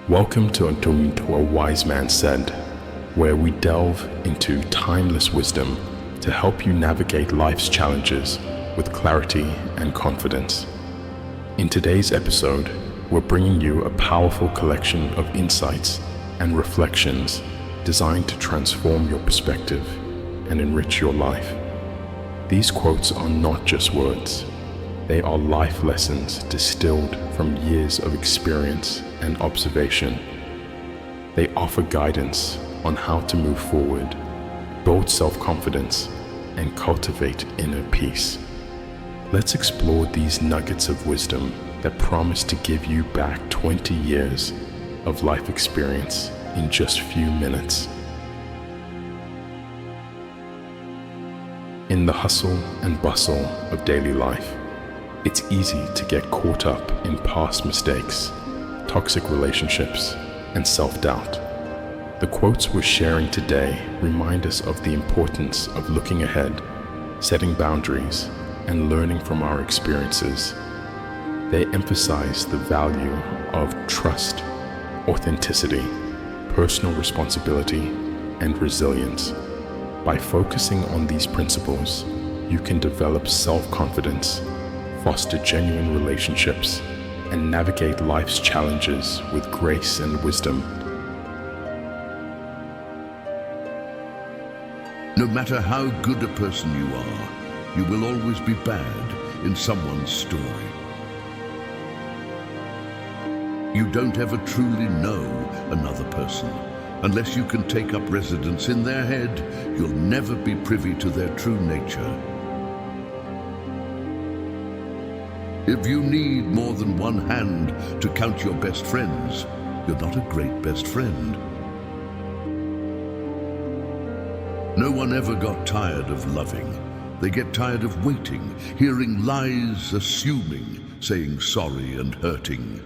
Welcome to a Wise Man Said, where we delve into timeless wisdom to help you navigate life's challenges with clarity and confidence. In today's episode, we're bringing you a powerful collection of insights and reflections designed to transform your perspective and enrich your life. These quotes are not just words. They are life lessons distilled from years of experience and observation. They offer guidance on how to move forward, build self-confidence, and cultivate inner peace. Let's explore these nuggets of wisdom that promise to give you back 20 years of life experience in just a few minutes. In the hustle and bustle of daily life, it's easy to get caught up in past mistakes, toxic relationships, and self-doubt. The quotes we're sharing today remind us of the importance of looking ahead, setting boundaries, and learning from our experiences. They emphasize the value of trust, authenticity, personal responsibility, and resilience. By focusing on these principles, you can develop self-confidence, foster genuine relationships, and navigate life's challenges with grace and wisdom. No matter how good a person you are, you will always be bad in someone's story. You don't ever truly know another person. Unless you can take up residence in their head, you'll never be privy to their true nature. If you need more than one hand to count your best friends, you're not a great best friend. No one ever got tired of loving. They get tired of waiting, hearing lies, assuming, saying sorry and hurting.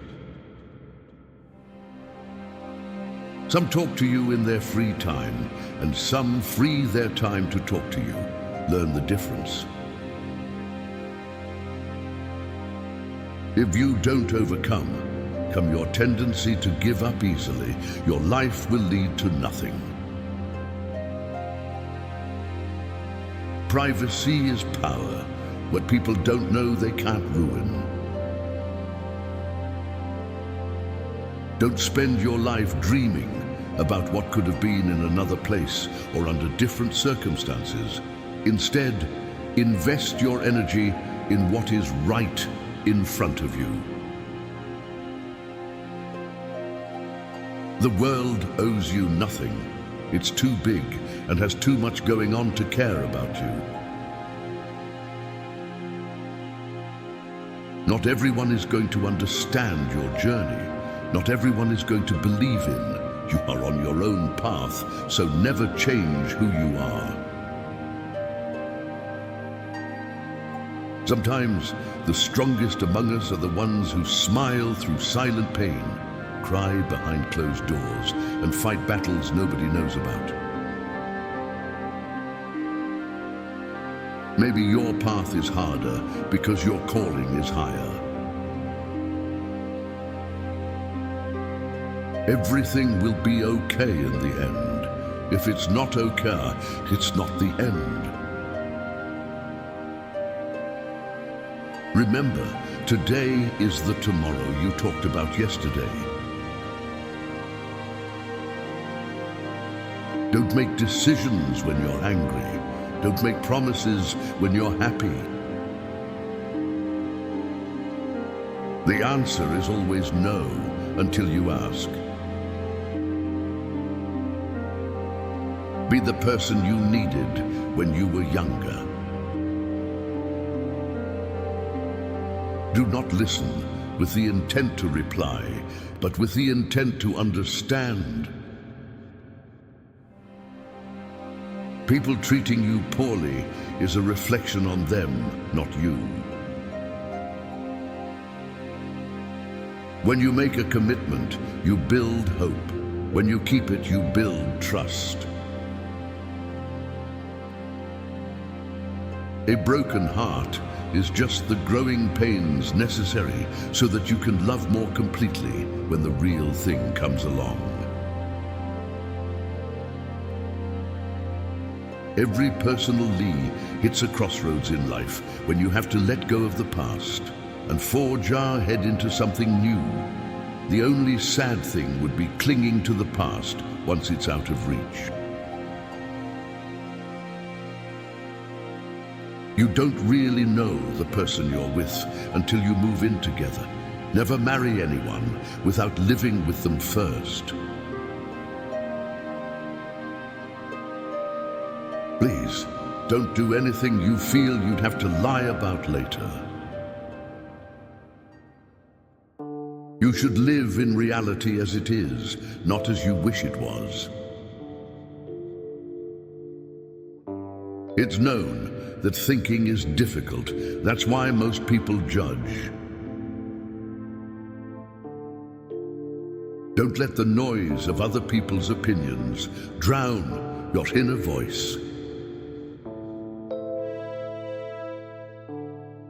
Some talk to you in their free time, and some free their time to talk to you. Learn the difference. If you don't overcome your tendency to give up easily, your life will lead to nothing. Privacy is power. What people don't know, they can't ruin. Don't spend your life dreaming about what could have been in another place or under different circumstances. Instead, invest your energy in what is right in front of you. The world owes you nothing. It's too big and has too much going on to care about you. Not everyone is going to understand your journey. Not everyone is going to believe in. You are on your own path, so never change who you are. Sometimes the strongest among us are the ones who smile through silent pain, cry behind closed doors, and fight battles nobody knows about. Maybe your path is harder because your calling is higher. Everything will be okay in the end. If it's not okay, it's not the end. Remember, today is the tomorrow you talked about yesterday. Don't make decisions when you're angry. Don't make promises when you're happy. The answer is always no until you ask. Be the person you needed when you were younger. Do not listen with the intent to reply, but with the intent to understand. People treating you poorly is a reflection on them, not you. When you make a commitment, you build hope. When you keep it, you build trust. A broken heart is just the growing pains necessary so that you can love more completely when the real thing comes along. Every personal Lee hits a crossroads in life when you have to let go of the past and forge ahead into something new. The only sad thing would be clinging to the past once it's out of reach. You don't really know the person you're with until you move in together. Never marry anyone without living with them first. Please, don't do anything you feel you'd have to lie about later. You should live in reality as it is, not as you wish it was. It's known that thinking is difficult. That's why most people judge. Don't let the noise of other people's opinions drown your inner voice.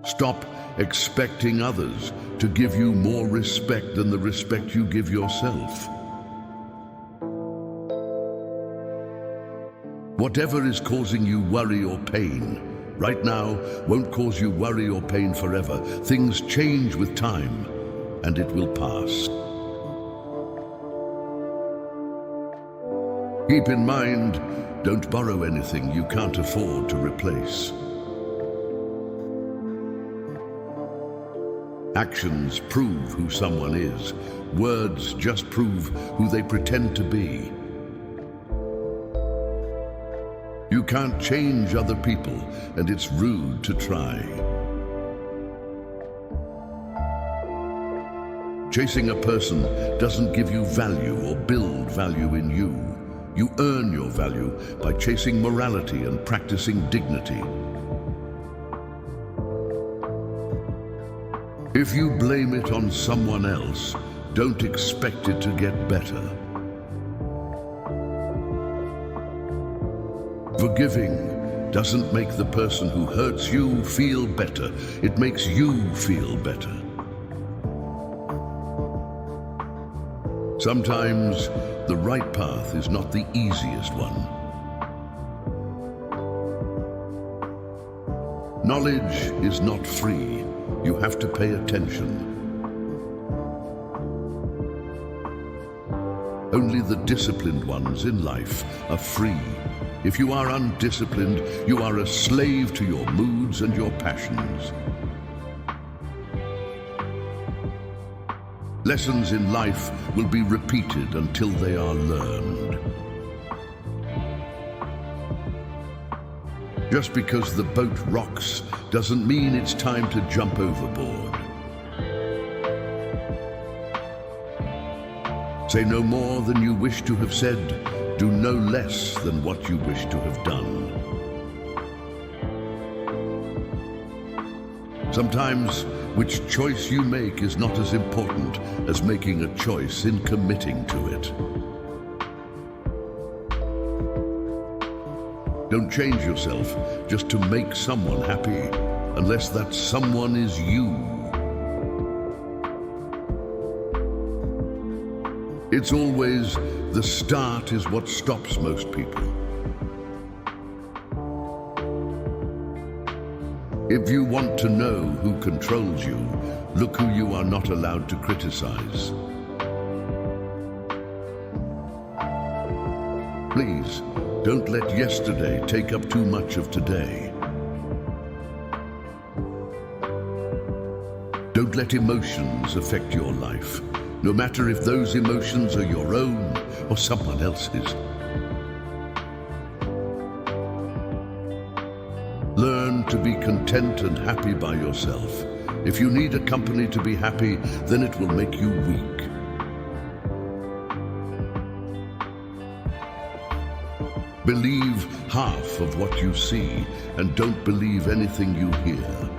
Stop expecting others to give you more respect than the respect you give yourself. Whatever is causing you worry or pain right now won't cause you worry or pain forever. Things change with time, and it will pass. Keep in mind, don't borrow anything you can't afford to replace. Actions prove who someone is. Words just prove who they pretend to be. You can't change other people, and it's rude to try. Chasing a person doesn't give you value or build value in you. You earn your value by chasing morality and practicing dignity. If you blame it on someone else, don't expect it to get better. Forgiving doesn't make the person who hurts you feel better. It makes you feel better. Sometimes the right path is not the easiest one. Knowledge is not free. You have to pay attention. Only the disciplined ones in life are free. If you are undisciplined, you are a slave to your moods and your passions. Lessons in life will be repeated until they are learned. Just because the boat rocks doesn't mean it's time to jump overboard. Say no more than you wish to have said. Do no less than what you wish to have done. Sometimes, which choice you make is not as important as making a choice in committing to it. Don't change yourself just to make someone happy, unless that someone is you. It's always the start is what stops most people. If you want to know who controls you, look who you are not allowed to criticize. Please, don't let yesterday take up too much of today. Don't let emotions affect your life, no matter if those emotions are your own or someone else's. Learn to be content and happy by yourself. If you need a company to be happy, then it will make you weak. Believe half of what you see and don't believe anything you hear.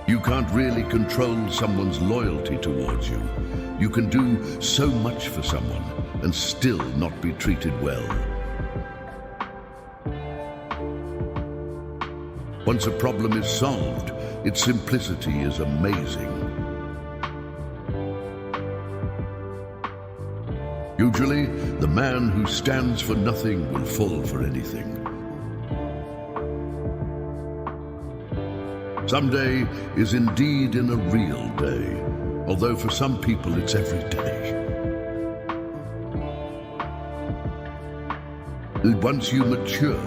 You can't really control someone's loyalty towards you. You can do so much for someone and still not be treated well. Once a problem is solved, its simplicity is amazing. Usually, the man who stands for nothing will fall for anything. Someday is indeed in a real day, although for some people it's every day. Once you mature,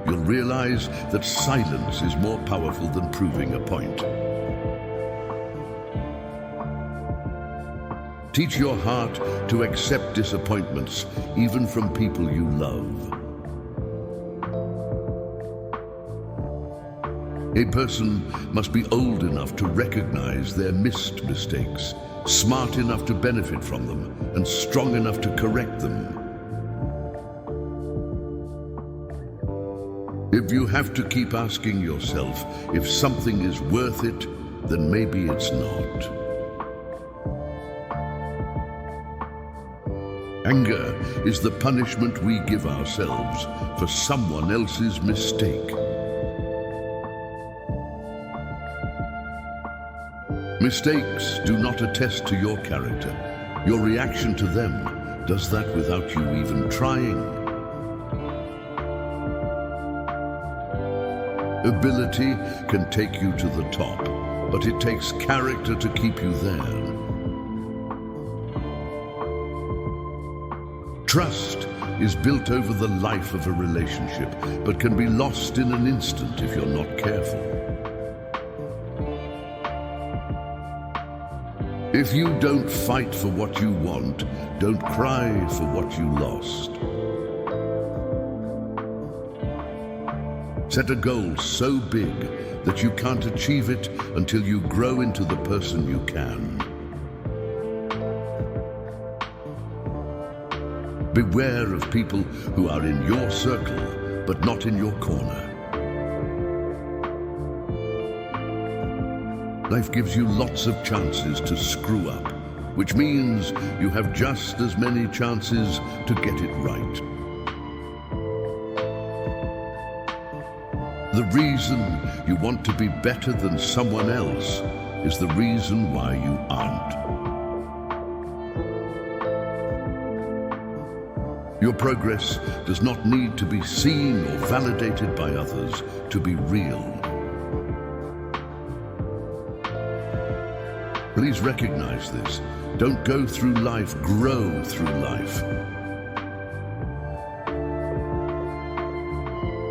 you'll realize that silence is more powerful than proving a point. Teach your heart to accept disappointments, even from people you love. A person must be old enough to recognize their missed mistakes, smart enough to benefit from them, and strong enough to correct them. If you have to keep asking yourself if something is worth it, then maybe it's not. Anger is the punishment we give ourselves for someone else's mistake. Mistakes do not attest to your character. Your reaction to them does that without you even trying. Ability can take you to the top, but it takes character to keep you there. Trust is built over the life of a relationship, but can be lost in an instant if you're not careful. If you don't fight for what you want, don't cry for what you lost. Set a goal so big that you can't achieve it until you grow into the person you can. Beware of people who are in your circle, but not in your corner. Life gives you lots of chances to screw up, which means you have just as many chances to get it right. The reason you want to be better than someone else is the reason why you aren't. Your progress does not need to be seen or validated by others to be real. Please recognize this. Don't go through life, grow through life.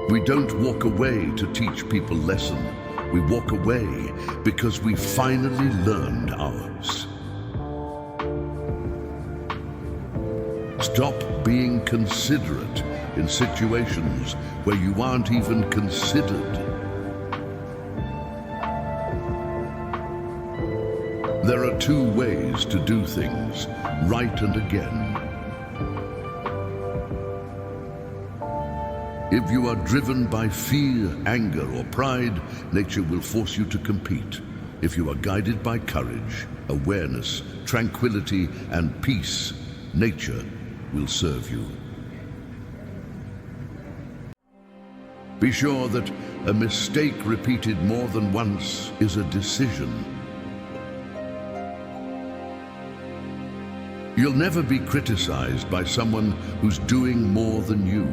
We don't walk away to teach people a lesson. We walk away because we finally learned ours. Stop being considerate in situations where you aren't even considered. There are two ways to do things, right and again. If you are driven by fear, anger, or pride, nature will force you to compete. If you are guided by courage, awareness, tranquility, and peace, nature will serve you. Be sure that a mistake repeated more than once is a decision. You'll never be criticized by someone who's doing more than you.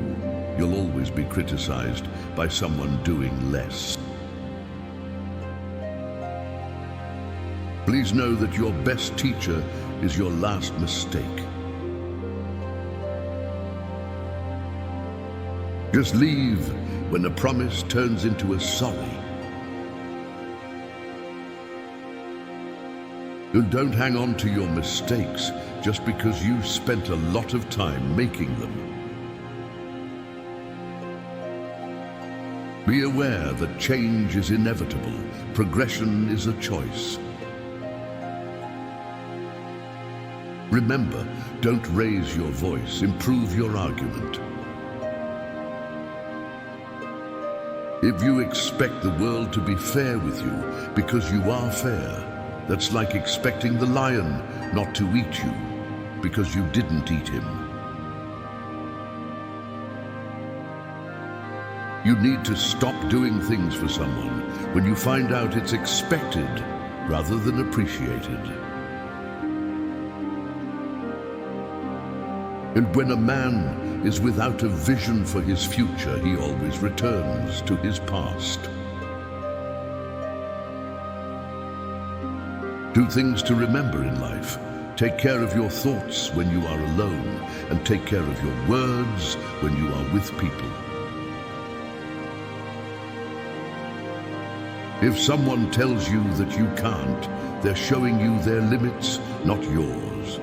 You'll always be criticized by someone doing less. Please know that your best teacher is your last mistake. Just leave when a promise turns into a sorry. And don't hang on to your mistakes just because you spent a lot of time making them. Be aware that change is inevitable. Progression is a choice. Remember, don't raise your voice. Improve your argument. If you expect the world to be fair with you because you are fair, that's like expecting the lion not to eat you because you didn't eat him. You need to stop doing things for someone when you find out it's expected rather than appreciated. And when a man is without a vision for his future, he always returns to his past. 2 things to remember in life. Take care of your thoughts when you are alone, and take care of your words when you are with people. If someone tells you that you can't, they're showing you their limits, not yours.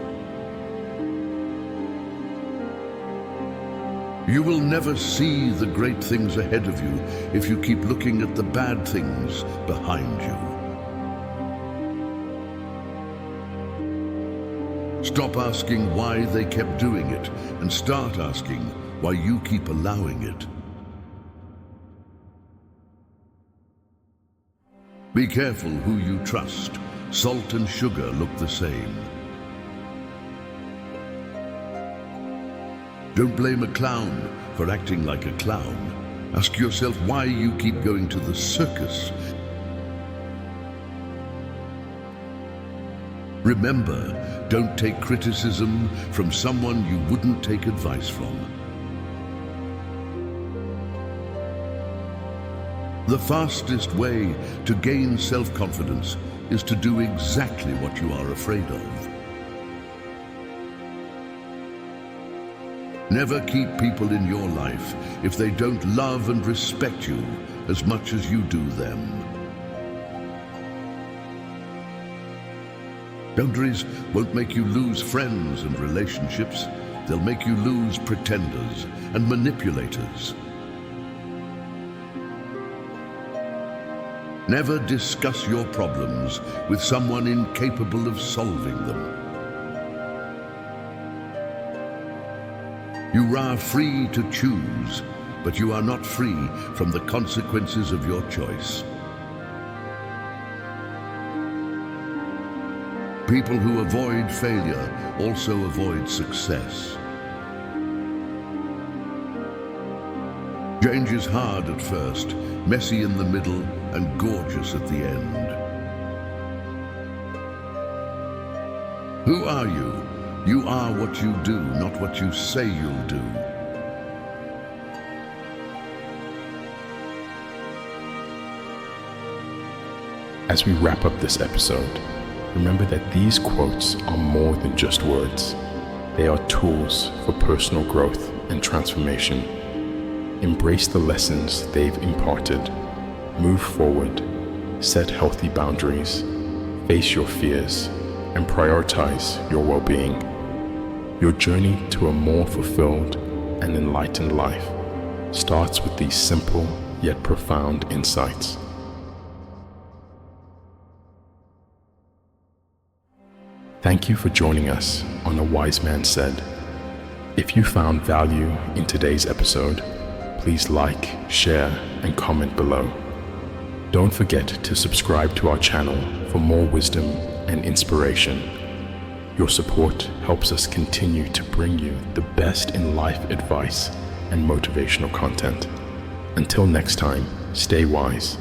You will never see the great things ahead of you if you keep looking at the bad things behind you. Stop asking why they kept doing it and start asking why you keep allowing it. Be careful who you trust. Salt and sugar look the same. Don't blame a clown for acting like a clown. Ask yourself why you keep going to the circus. Remember, don't take criticism from someone you wouldn't take advice from. The fastest way to gain self-confidence is to do exactly what you are afraid of. Never keep people in your life if they don't love and respect you as much as you do them. Boundaries won't make you lose friends and relationships. They'll make you lose pretenders and manipulators. Never discuss your problems with someone incapable of solving them. You are free to choose, but you are not free from the consequences of your choice. People who avoid failure also avoid success. Change is hard at first, messy in the middle, and gorgeous at the end. Who are you? You are what you do, not what you say you'll do. As we wrap up this episode, remember that these quotes are more than just words. They are tools for personal growth and transformation. Embrace the lessons they've imparted. Move forward, set healthy boundaries, face your fears, and prioritize your well-being. Your journey to a more fulfilled and enlightened life starts with these simple yet profound insights. Thank you for joining us on A Wise Man Said. If you found value in today's episode, please like, share, and comment below. Don't forget to subscribe to our channel for more wisdom and inspiration. Your support helps us continue to bring you the best in life advice and motivational content. Until next time, stay wise